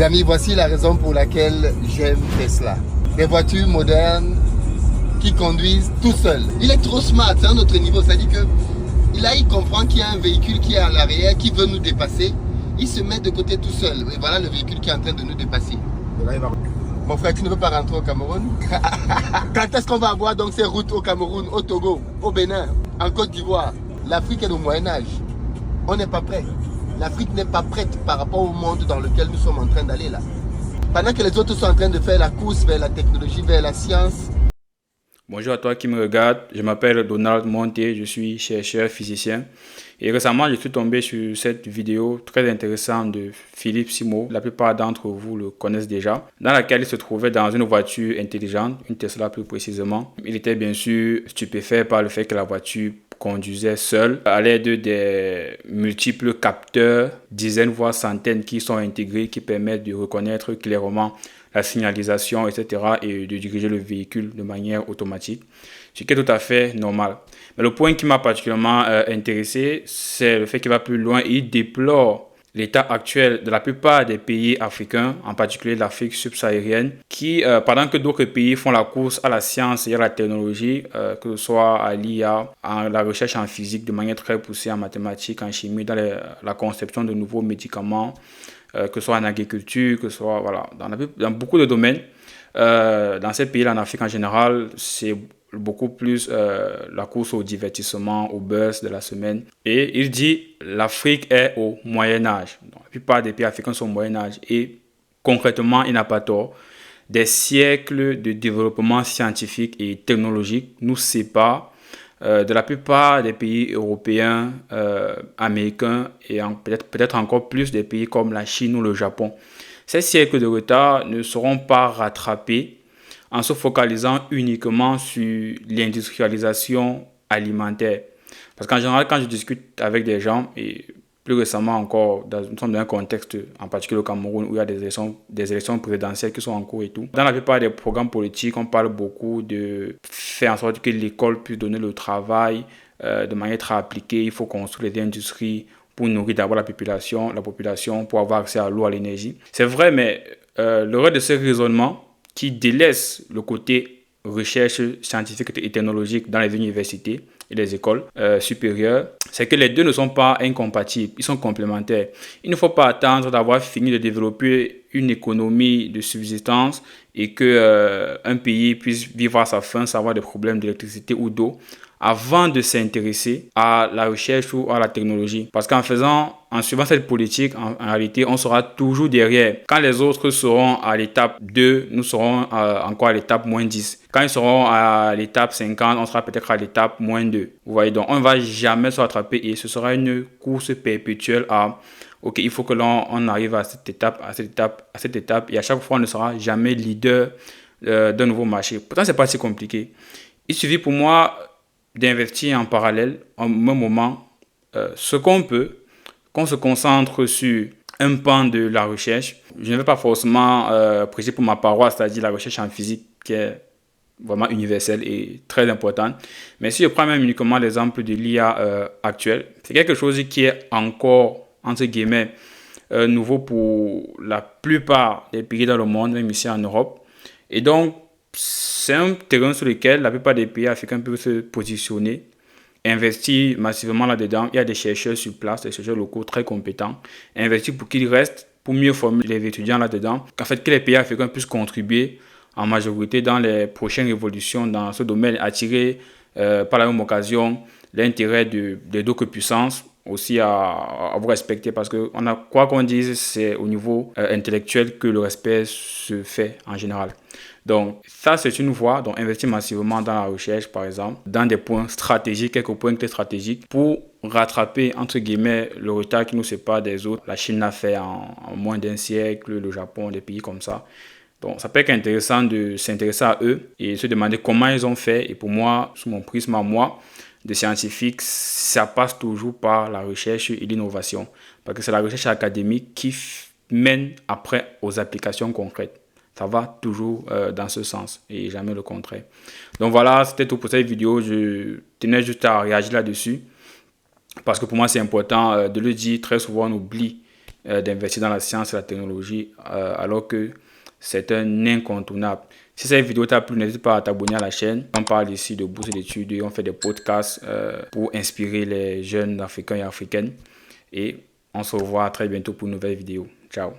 amis, voici la raison pour laquelle j'aime Tesla. Des voitures modernes qui conduisent tout seul. Il est trop smart, c'est un autre niveau. C'est-à-dire que là, il comprend qu'il y a un véhicule qui est à l'arrière, qui veut nous dépasser. Il se met de côté tout seul. Et voilà le véhicule qui est en train de nous dépasser. Là, il va... Mon frère, tu ne veux pas rentrer au Cameroun? Quand est-ce qu'on va avoir donc ces routes au Cameroun, au Togo, au Bénin, en Côte d'Ivoire? L'Afrique est au Moyen-Âge. On n'est pas prêt. L'Afrique n'est pas prête par rapport au monde dans lequel nous sommes en train d'aller là. Pendant que les autres sont en train de faire la course vers la technologie, vers la science. Bonjour à toi qui me regarde, je m'appelle Donald Monté, je suis chercheur physicien et récemment je suis tombé sur cette vidéo très intéressante de Philippe Simo, la plupart d'entre vous le connaissent déjà, dans laquelle il se trouvait dans une voiture intelligente, une Tesla plus précisément. Il était bien sûr stupéfait par le fait que la voiture conduisait seule à l'aide des multiples capteurs, dizaines voire centaines qui sont intégrés, qui permettent de reconnaître clairement la signalisation, etc. et de diriger le véhicule de manière automatique, ce qui est tout à fait normal. Mais le point qui m'a particulièrement intéressé, c'est le fait qu'il va plus loin et il déplore l'état actuel de la plupart des pays africains, en particulier l'Afrique subsaharienne, qui, pendant que d'autres pays font la course à la science et à la technologie, que ce soit à l'IA, à la recherche en physique de manière très poussée, en mathématiques, en chimie, dans la conception de nouveaux médicaments, que ce soit en agriculture, que ce soit voilà, dans beaucoup de domaines. Dans ces pays-là, en Afrique en général, c'est beaucoup plus la course au divertissement, au buzz de la semaine. Et il dit l'Afrique est au Moyen-Âge. La plupart des pays africains sont au Moyen-Âge. Et concrètement, il n'a pas tort. Des siècles de développement scientifique et technologique nous séparent de la plupart des pays européens, américains et peut-être encore plus des pays comme la Chine ou le Japon. Ces siècles de retard ne seront pas rattrapés en se focalisant uniquement sur l'industrialisation alimentaire. Parce qu'en général, quand je discute avec des gens, et plus récemment encore, nous sommes dans un contexte, en particulier au Cameroun, où il y a des élections présidentielles qui sont en cours et tout. Dans la plupart des programmes politiques, on parle beaucoup de faire en sorte que l'école puisse donner le travail de manière très appliquée. Il faut construire des industries pour nourrir d'abord la population pour avoir accès à l'eau, à l'énergie. C'est vrai, mais le reste de ce raisonnement qui délaisse le côté recherche scientifique et technologique dans les universités et les écoles supérieures, c'est que les deux ne sont pas incompatibles, ils sont complémentaires. Il ne faut pas attendre d'avoir fini de développer une économie de subsistance et que un pays puisse vivre à sa faim sans avoir de problèmes d'électricité ou d'eau avant de s'intéresser à la recherche ou à la technologie. Parce qu'en suivant cette politique, en réalité, on sera toujours derrière. Quand les autres seront à l'étape 2, nous serons encore à l'étape moins 10. Quand ils seront à l'étape 50, on sera peut-être à l'étape moins 2. Vous voyez, donc on ne va jamais se rattraper et ce sera une course perpétuelle à OK, il faut que l'on arrive à cette étape et à chaque fois, on ne sera jamais leader d'un nouveau marché. Pourtant, ce n'est pas si compliqué. Il suffit pour moi d'investir en parallèle, en même moment, ce qu'on peut, qu'on se concentre sur un pan de la recherche. Je ne vais pas forcément prêcher pour ma paroisse, c'est-à-dire la recherche en physique, qui est vraiment universelle et très importante. Mais si je prends même uniquement l'exemple de l'IA actuelle, c'est quelque chose qui est encore, entre guillemets, nouveau pour la plupart des pays dans le monde, même ici en Europe. Et donc, c'est un terrain sur lequel la plupart des pays africains peuvent se positionner, investir massivement là-dedans. Il y a des chercheurs sur place, des chercheurs locaux très compétents, investir pour qu'ils restent, pour mieux former les étudiants là-dedans. En fait, que les pays africains puissent contribuer en majorité dans les prochaines révolutions dans ce domaine, attirer par la même occasion l'intérêt des d'autres puissances aussi à vous respecter parce que quoi qu'on dise, c'est au niveau intellectuel que le respect se fait en général. Donc ça, c'est une voie, donc investir massivement dans la recherche, par exemple, dans des points stratégiques, quelques points clés stratégiques pour rattraper, entre guillemets, le retard qui nous sépare des autres. La Chine l'a fait en moins d'un siècle, le Japon, des pays comme ça. Donc ça peut être intéressant de s'intéresser à eux et se demander comment ils ont fait. Et pour moi, sous mon prisme à moi, de scientifique, ça passe toujours par la recherche et l'innovation. Parce que c'est la recherche académique qui mène après aux applications concrètes. Ça va toujours dans ce sens et jamais le contraire. Donc voilà, c'était tout pour cette vidéo. Je tenais juste à réagir là-dessus. Parce que pour moi, c'est important de le dire. Très souvent, on oublie d'investir dans la science et la technologie alors que c'est un incontournable. Si cette vidéo t'a plu, n'hésite pas à t'abonner à la chaîne. On parle ici de bourse d'études et on fait des podcasts pour inspirer les jeunes africains et africaines. Et on se revoit très bientôt pour une nouvelle vidéo. Ciao.